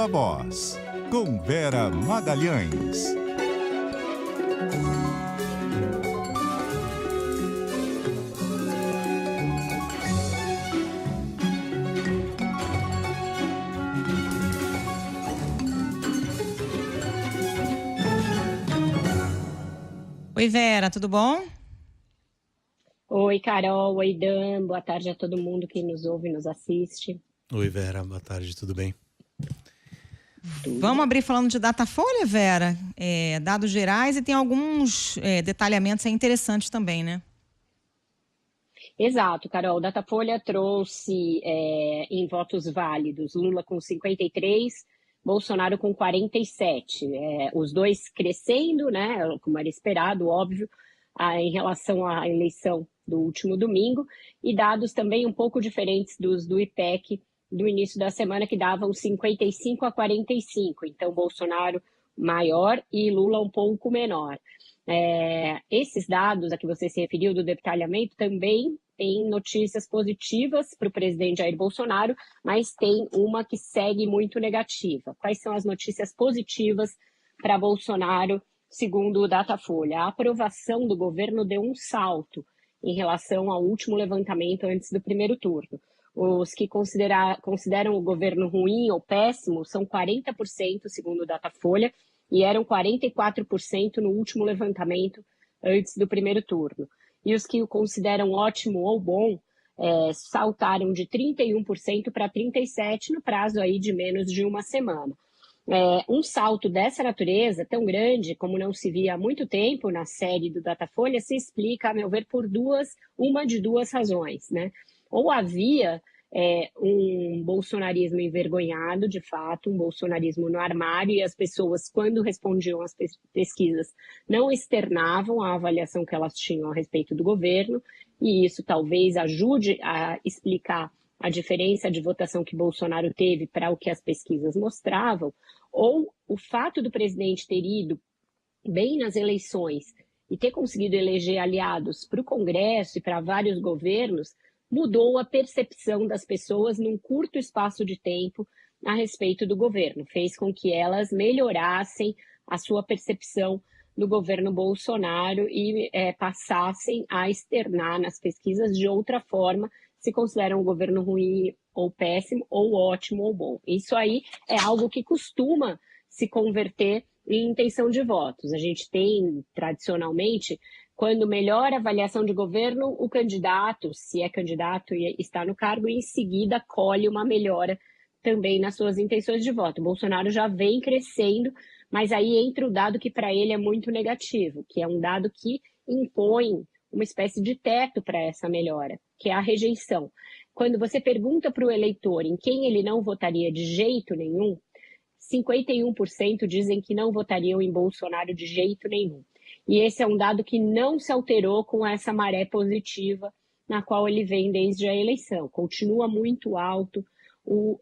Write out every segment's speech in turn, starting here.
Viva Voz, com Vera Magalhães. Oi, Vera, tudo bom? Oi, Carol. Oi, Dan. Boa tarde a todo mundo que nos ouve e nos assiste. Oi, Vera. Boa tarde, tudo bem? Vamos abrir falando de Datafolha, Vera? Dados gerais e tem alguns detalhamentos interessantes também, né? Exato, Carol. O Datafolha trouxe em votos válidos Lula com 53, Bolsonaro com 47. Os dois crescendo, né, como era esperado, óbvio, em relação à eleição do último domingo, e dados também um pouco diferentes dos do IPEC do início da semana, que davam 55 a 45. Então, Bolsonaro maior e Lula um pouco menor. Esses dados a que você se referiu do detalhamento também tem notícias positivas para o presidente Jair Bolsonaro, mas tem uma que segue muito negativa. Quais são as notícias positivas para Bolsonaro, segundo o Datafolha? A aprovação do governo deu um salto em relação ao último levantamento antes do primeiro turno. Os que consideram o governo ruim ou péssimo são 40%, segundo o Datafolha, e eram 44% no último levantamento antes do primeiro turno. E os que o consideram ótimo ou bom saltaram de 31% para 37% no prazo aí de menos de uma semana. Um salto dessa natureza, tão grande como não se via há muito tempo na série do Datafolha, se explica, a meu ver, por uma de duas razões, né? Ou havia um bolsonarismo envergonhado, de fato, um bolsonarismo no armário, e as pessoas, quando respondiam às pesquisas, não externavam a avaliação que elas tinham a respeito do governo, e isso talvez ajude a explicar a diferença de votação que Bolsonaro teve para o que as pesquisas mostravam, ou o fato do presidente ter ido bem nas eleições e ter conseguido eleger aliados para o Congresso e para vários governos, mudou a percepção das pessoas num curto espaço de tempo a respeito do governo, fez com que elas melhorassem a sua percepção do governo Bolsonaro e passassem a externar nas pesquisas de outra forma se consideram um governo ruim ou péssimo, ou ótimo ou bom. Isso aí é algo que costuma se converter em intenção de votos. A gente tem, tradicionalmente, quando melhora a avaliação de governo, o candidato, se é candidato e está no cargo, em seguida colhe uma melhora também nas suas intenções de voto. Bolsonaro já vem crescendo, mas aí entra o dado que para ele é muito negativo, que é um dado que impõe uma espécie de teto para essa melhora, que é a rejeição. Quando você pergunta para o eleitor em quem ele não votaria de jeito nenhum, 51% dizem que não votariam em Bolsonaro de jeito nenhum. E esse é um dado que não se alterou com essa maré positiva na qual ele vem desde a eleição. Continua muito alto o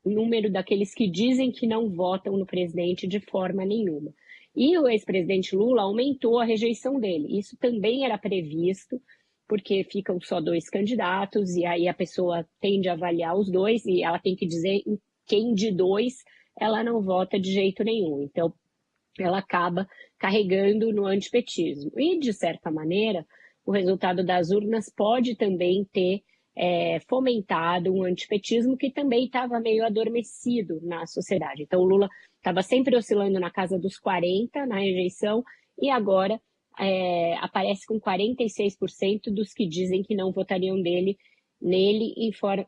número daqueles que dizem que não votam no presidente de forma nenhuma. E o ex-presidente Lula aumentou a rejeição dele. Isso também era previsto, porque ficam só dois candidatos, e aí a pessoa tende a avaliar os dois, e ela tem que dizer em quem de dois ela não vota de jeito nenhum. Então, ela acaba carregando no antipetismo. E, de certa maneira, o resultado das urnas pode também ter fomentado um antipetismo que também estava meio adormecido na sociedade. Então, o Lula estava sempre oscilando na casa dos 40% na rejeição, e agora aparece com 46% dos que dizem que não votariam nele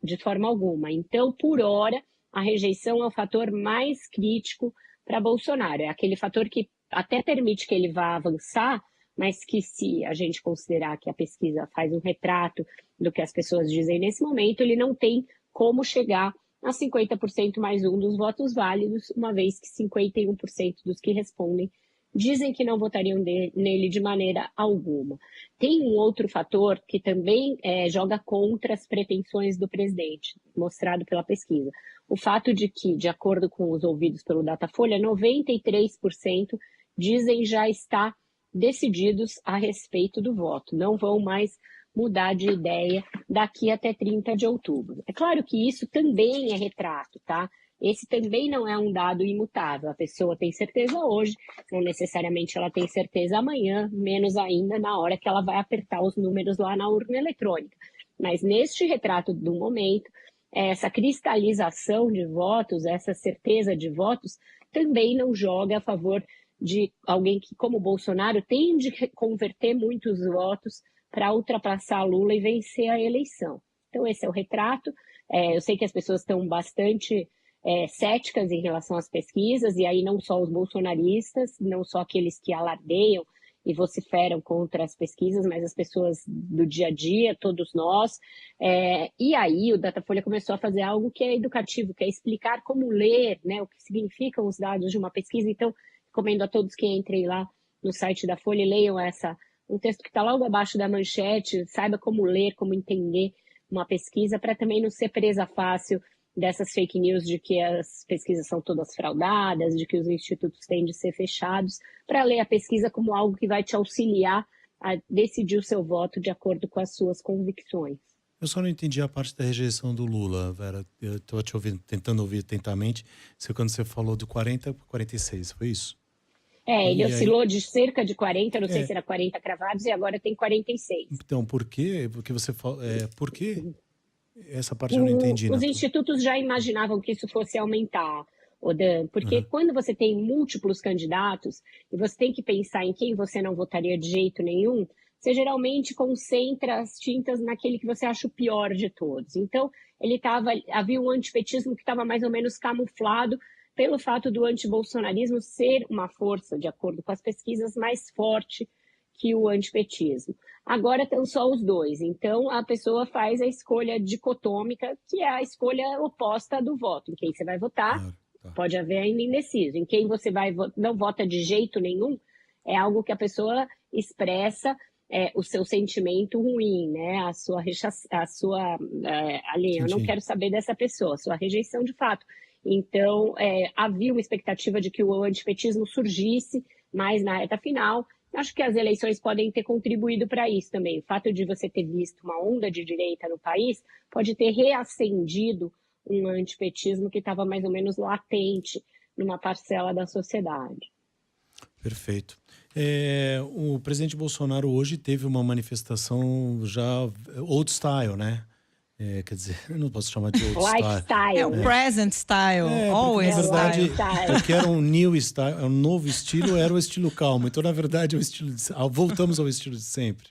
de forma alguma. Então, por hora, a rejeição é o fator mais crítico para Bolsonaro. É aquele fator que até permite que ele vá avançar, mas que, se a gente considerar que a pesquisa faz um retrato do que as pessoas dizem nesse momento, ele não tem como chegar a 50% mais um dos votos válidos, uma vez que 51% dos que respondem dizem que não votariam nele de maneira alguma. Tem um outro fator que também joga contra as pretensões do presidente, mostrado pela pesquisa. O fato de que, de acordo com os ouvidos pelo Datafolha, 93% dizem já estar decididos a respeito do voto. Não vão mais mudar de ideia daqui até 30 de outubro. É claro que isso também é retrato, tá? esse também não é um dado imutável. A pessoa tem certeza hoje, não necessariamente ela tem certeza amanhã, menos ainda na hora que ela vai apertar os números lá na urna eletrônica. Mas neste retrato do momento, essa cristalização de votos, essa certeza de votos, também não joga a favor de alguém que, como Bolsonaro, tende a converter muitos votos para ultrapassar Lula e vencer a eleição. Então, esse é o retrato. Eu sei que as pessoas estão bastante céticas em relação às pesquisas, e aí não só os bolsonaristas, não só aqueles que alardeiam e vociferam contra as pesquisas, mas as pessoas do dia a dia, todos nós. E aí o Datafolha começou a fazer algo que é educativo, que é explicar como ler, né, o que significam os dados de uma pesquisa. Então, recomendo a todos que entrem lá no site da Folha e leiam um texto que está logo abaixo da manchete, saiba como ler, como entender uma pesquisa, para também não ser presa fácil dessas fake news de que as pesquisas são todas fraudadas, de que os institutos têm de ser fechados, para ler a pesquisa como algo que vai te auxiliar a decidir o seu voto de acordo com as suas convicções. Eu só não entendi a parte da rejeição do Lula, Vera. Eu estou te ouvindo, tentando ouvir atentamente. Quando você falou do 40 para 46, foi isso? Ele oscilou de cerca de 40, não sei se era 40 cravados, e agora tem 46. Então, por quê? Porque você fala, por quê? Essa parte eu não entendi. Os institutos já imaginavam que isso fosse aumentar, Odan, porque quando você tem múltiplos candidatos e você tem que pensar em quem você não votaria de jeito nenhum, você geralmente concentra as tintas naquele que você acha o pior de todos. Então, havia um antipetismo que estava mais ou menos camuflado pelo fato do antibolsonarismo ser uma força, de acordo com as pesquisas, mais forte que o antipetismo. Agora estão só os dois, então a pessoa faz a escolha dicotômica, que é a escolha oposta do voto. Em quem você vai votar, pode haver ainda indeciso. Em quem você não vota de jeito nenhum, é algo que a pessoa expressa o seu sentimento ruim, né? Eu não quero saber dessa pessoa, a sua rejeição de fato. Então, havia uma expectativa de que o antipetismo surgisse mais na reta final. Acho que as eleições podem ter contribuído para isso também. O fato de você ter visto uma onda de direita no país pode ter reacendido um antipetismo que estava mais ou menos latente numa parcela da sociedade. Perfeito. O presidente Bolsonaro hoje teve uma manifestação já old style, né? Quer dizer, eu não posso chamar de old style. É o present style, always na verdade, style. Porque era um new style, um novo estilo, era o estilo calmo. Então, na verdade, voltamos ao estilo de sempre.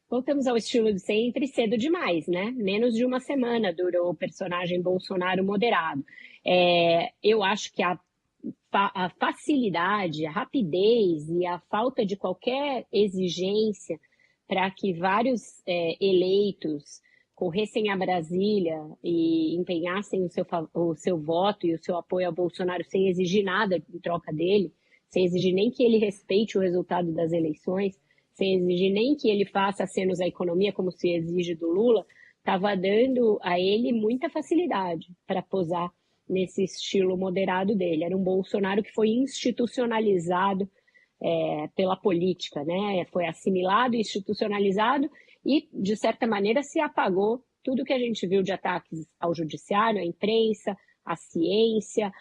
Voltamos ao estilo de sempre cedo demais, né? Menos de uma semana durou o personagem Bolsonaro moderado. Eu acho que a facilidade, a rapidez e a falta de qualquer exigência para que vários eleitos corressem a Brasília e empenhassem o seu voto e o seu apoio ao Bolsonaro sem exigir nada em troca dele, sem exigir nem que ele respeite o resultado das eleições, sem exigir nem que ele faça acenos à economia, como se exige do Lula, estava dando a ele muita facilidade para posar nesse estilo moderado dele. Era um Bolsonaro que foi institucionalizado pela política, né? Foi assimilado, institucionalizado e, de certa maneira, se apagou tudo que a gente viu de ataques ao judiciário, à imprensa, à ciência,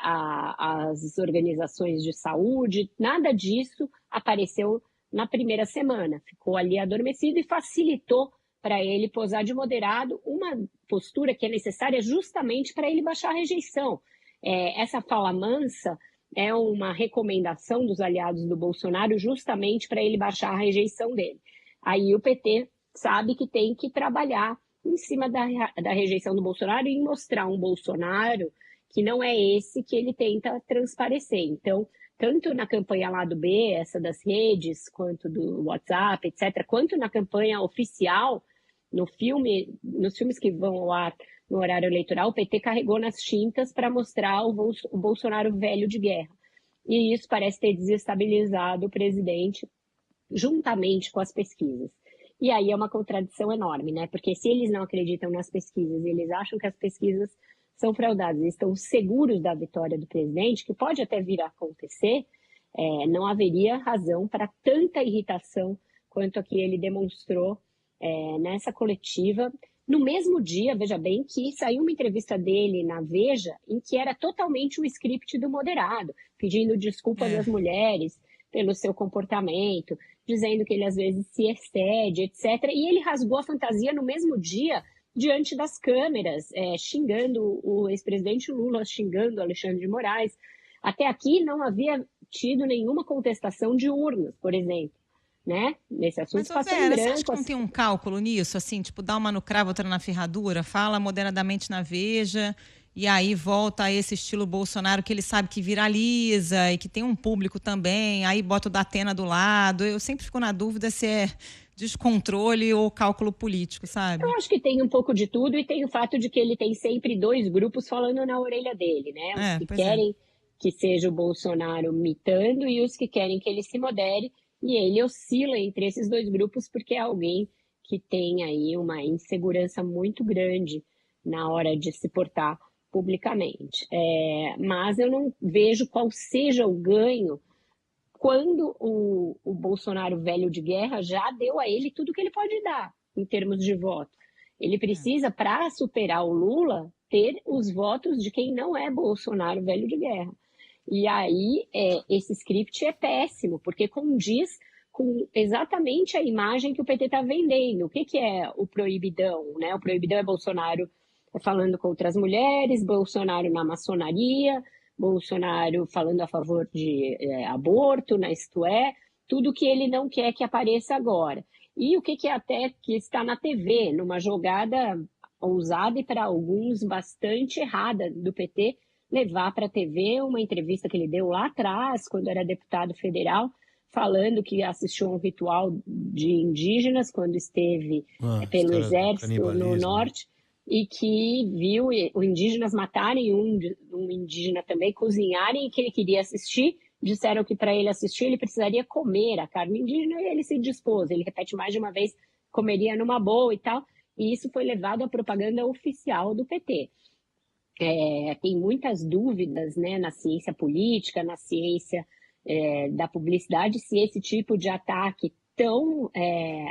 às organizações de saúde. Nada disso apareceu na primeira semana. Ficou ali adormecido e facilitou para ele posar de moderado, uma postura que é necessária justamente para ele baixar a rejeição. Essa fala mansa é uma recomendação dos aliados do Bolsonaro justamente para ele baixar a rejeição dele. Aí o PT sabe que tem que trabalhar em cima da rejeição do Bolsonaro e mostrar um Bolsonaro que não é esse que ele tenta transparecer. Então, tanto na campanha lá do B, essa das redes, quanto do WhatsApp, etc., quanto na campanha oficial, nos filmes que vão ao ar no horário eleitoral, o PT carregou nas tintas para mostrar o Bolsonaro velho de guerra. E isso parece ter desestabilizado o presidente juntamente com as pesquisas. E aí é uma contradição enorme, né? Porque se eles não acreditam nas pesquisas, eles acham que as pesquisas são fraudadas, estão seguros da vitória do presidente, que pode até vir a acontecer, não haveria razão para tanta irritação quanto a que ele demonstrou nessa coletiva, No mesmo dia, veja bem, que saiu uma entrevista dele na Veja, em que era totalmente o script do moderado, pedindo desculpas às mulheres pelo seu comportamento, dizendo que ele às vezes se excede, etc. E ele rasgou a fantasia no mesmo dia, diante das câmeras, xingando o ex-presidente Lula, xingando Alexandre de Moraes. Até aqui não havia tido nenhuma contestação de urnas, por exemplo. Né? Nesse assunto Mas, passou em Vera, você branco. acha que não tem um cálculo nisso? Assim, tipo, dá uma no cravo, outra na ferradura, fala moderadamente na Veja, e aí volta a esse estilo Bolsonaro que ele sabe que viraliza e que tem um público também, aí bota o Datena do lado. Eu sempre fico na dúvida se é descontrole ou cálculo político, sabe? Eu acho que tem um pouco de tudo e tem o fato de que ele tem sempre dois grupos falando na orelha dele, né? Os que querem que seja o Bolsonaro mitando e os que querem que ele se modere. E ele oscila entre esses dois grupos porque é alguém que tem aí uma insegurança muito grande na hora de se portar publicamente. Mas eu não vejo qual seja o ganho quando o Bolsonaro velho de guerra já deu a ele tudo que ele pode dar em termos de voto. Ele precisa, para superar o Lula, ter os votos de quem não é Bolsonaro velho de guerra. E aí, esse script é péssimo, porque condiz com exatamente a imagem que o PT está vendendo. O que é o proibidão? Né? O proibidão é Bolsonaro falando contra as mulheres, Bolsonaro na maçonaria, Bolsonaro falando a favor de aborto, né? Isto é, tudo que ele não quer que apareça agora. E o que é até que está na TV, numa jogada ousada e para alguns bastante errada do PT, levar para a TV uma entrevista que ele deu lá atrás, quando era deputado federal, falando que assistiu a um ritual de indígenas quando esteve pelo exército no norte e que viu os indígenas matarem um indígena também, cozinharem, e que ele queria assistir. Disseram que para ele assistir ele precisaria comer a carne indígena e ele se dispôs. Ele repete mais de uma vez, comeria numa boa e tal. E isso foi levado à propaganda oficial do PT. Tem muitas dúvidas, né, na ciência política, na ciência da publicidade, se esse tipo de ataque tão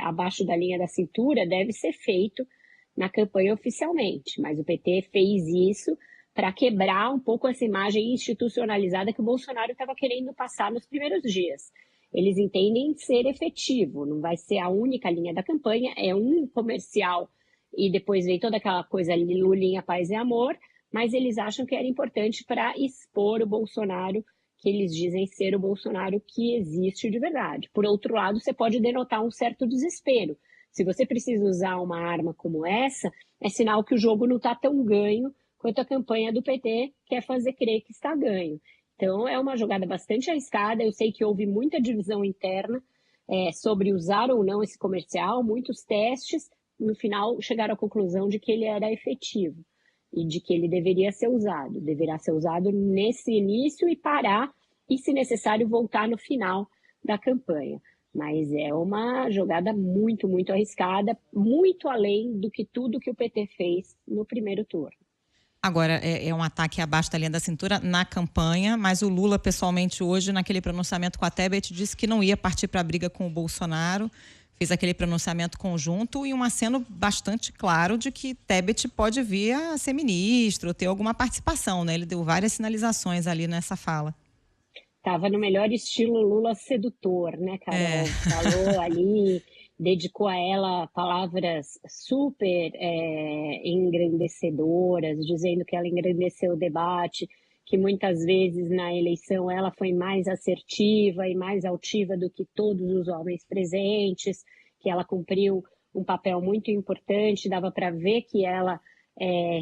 abaixo da linha da cintura deve ser feito na campanha oficialmente. Mas o PT fez isso para quebrar um pouco essa imagem institucionalizada que o Bolsonaro estava querendo passar nos primeiros dias. Eles entendem ser efetivo, não vai ser a única linha da campanha, é um comercial e depois vem toda aquela coisa ali, Lulinha, paz e amor, mas eles acham que era importante para expor o Bolsonaro, que eles dizem ser o Bolsonaro que existe de verdade. Por outro lado, você pode denotar um certo desespero. Se você precisa usar uma arma como essa, é sinal que o jogo não está tão ganho quanto a campanha do PT quer fazer crer que está ganho. Então, é uma jogada bastante arriscada. Eu sei que houve muita divisão interna sobre usar ou não esse comercial, muitos testes. No final, chegaram à conclusão de que ele era efetivo e de que ele deveria ser usado. Deverá ser usado nesse início e parar, e, se necessário, voltar no final da campanha. Mas é uma jogada muito, muito arriscada, muito além do que tudo que o PT fez no primeiro turno. Agora, é um ataque abaixo da linha da cintura na campanha, mas o Lula, pessoalmente, hoje, naquele pronunciamento com a Tebet, disse que não ia partir para a briga com o Bolsonaro, fez aquele pronunciamento conjunto e um aceno bastante claro de que Tebet pode vir a ser ministro, ter alguma participação, né? Ele deu várias sinalizações ali nessa fala. Estava no melhor estilo Lula sedutor, né, Carol? Falou ali, dedicou a ela palavras super engrandecedoras, dizendo que ela engrandeceu o debate, que muitas vezes na eleição ela foi mais assertiva e mais altiva do que todos os homens presentes, que ela cumpriu um papel muito importante, dava para ver que ela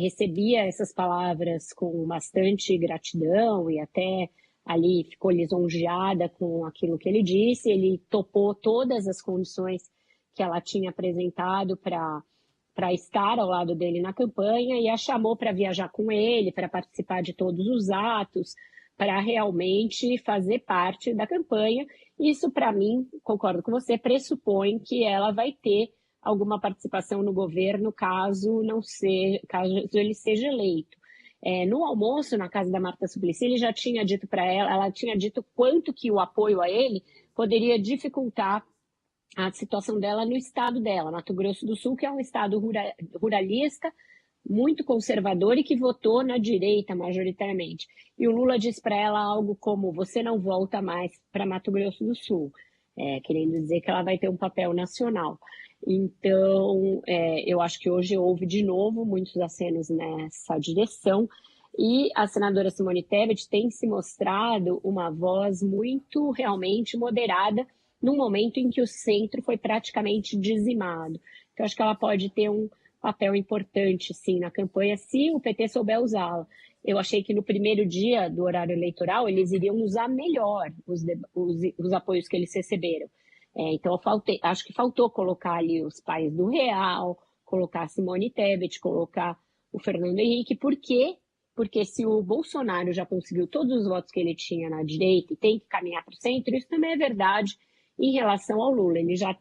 recebia essas palavras com bastante gratidão e até ali ficou lisonjeada com aquilo que ele disse. Ele topou todas as condições que ela tinha apresentado para estar ao lado dele na campanha e a chamou para viajar com ele, para participar de todos os atos, para realmente fazer parte da campanha. Isso, para mim, concordo com você, pressupõe que ela vai ter alguma participação no governo caso ele seja eleito. No almoço, na casa da Marta Suplicy, ele já tinha dito para ela tinha dito quanto que o apoio a ele poderia dificultar a situação dela no estado dela, Mato Grosso do Sul, que é um estado ruralista, muito conservador e que votou na direita majoritariamente. E o Lula disse para ela algo como: você não volta mais para Mato Grosso do Sul, querendo dizer que ela vai ter um papel nacional. Então, eu acho que hoje houve de novo muitos acenos nessa direção, e a senadora Simone Tebet tem se mostrado uma voz muito realmente moderada num momento em que o centro foi praticamente dizimado. Então, acho que ela pode ter um papel importante, sim, na campanha, se o PT souber usá-la. Eu achei que no primeiro dia do horário eleitoral eles iriam usar melhor os apoios que eles receberam. Então, acho que faltou colocar ali os pais do Real, colocar a Simone Tebet, colocar o Fernando Henrique. Por quê? Porque se o Bolsonaro já conseguiu todos os votos que ele tinha na direita e tem que caminhar para o centro, isso também é verdade em relação ao Lula. Ele já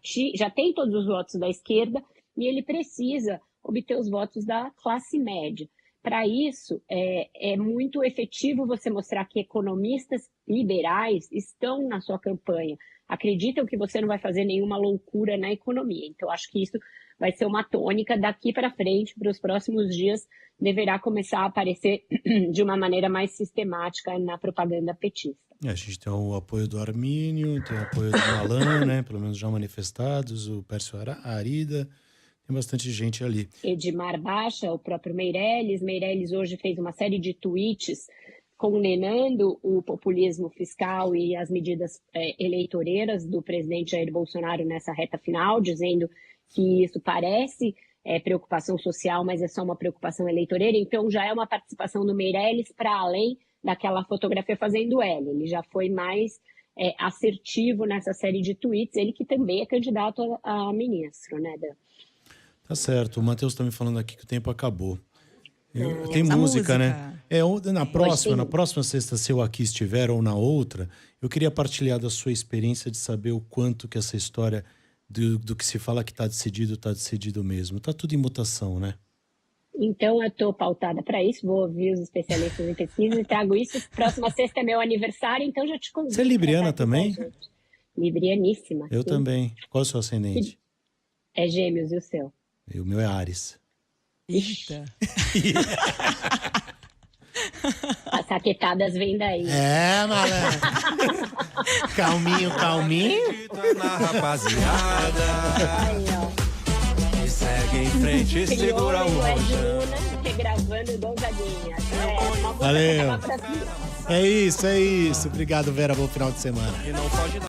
tem todos os votos da esquerda e ele precisa obter os votos da classe média. Para isso, é muito efetivo você mostrar que economistas liberais estão na sua campanha, acreditam que você não vai fazer nenhuma loucura na economia. Então, acho que isso vai ser uma tônica daqui para frente, para os próximos dias, deverá começar a aparecer de uma maneira mais sistemática na propaganda petista. A gente tem o apoio do Armínio, tem o apoio do Malan, né? Pelo menos já manifestados, o Pércio Arida, tem bastante gente ali. Edmar Baixa, o próprio Meirelles. Meirelles hoje fez uma série de tweets condenando o populismo fiscal e as medidas eleitoreiras do presidente Jair Bolsonaro nessa reta final, dizendo que isso parece preocupação social, mas é só uma preocupação eleitoreira. Então já é uma participação do Meirelles para além daquela fotografia fazendo L. Ele já foi mais assertivo nessa série de tweets, ele que também é candidato a ministro, né, Dan? Tá certo. O Matheus tá me falando aqui que o tempo acabou. Tem música, né? Na próxima sexta, se eu aqui estiver ou na outra, eu queria partilhar da sua experiência de saber o quanto que essa história do que se fala que tá decidido mesmo. Tá tudo em mutação, né? Então, eu estou pautada para isso, vou ouvir os especialistas em pesquisa e trago isso. Próxima sexta é meu aniversário, então já te convido. Você é libriana também? Librianíssima. Eu sim. também. Qual é o seu ascendente? É Gêmeos, e o seu? O meu é Áries. Eita. As saquetadas vêm daí. Malandro. Calminho. Na rapaziada, Aí, ó. e segue em frente e segura o Crioulo, rojão. Luna, regravando Gonzaguinha. Valeu. É isso. Obrigado, Vera. Bom final de semana. E não pode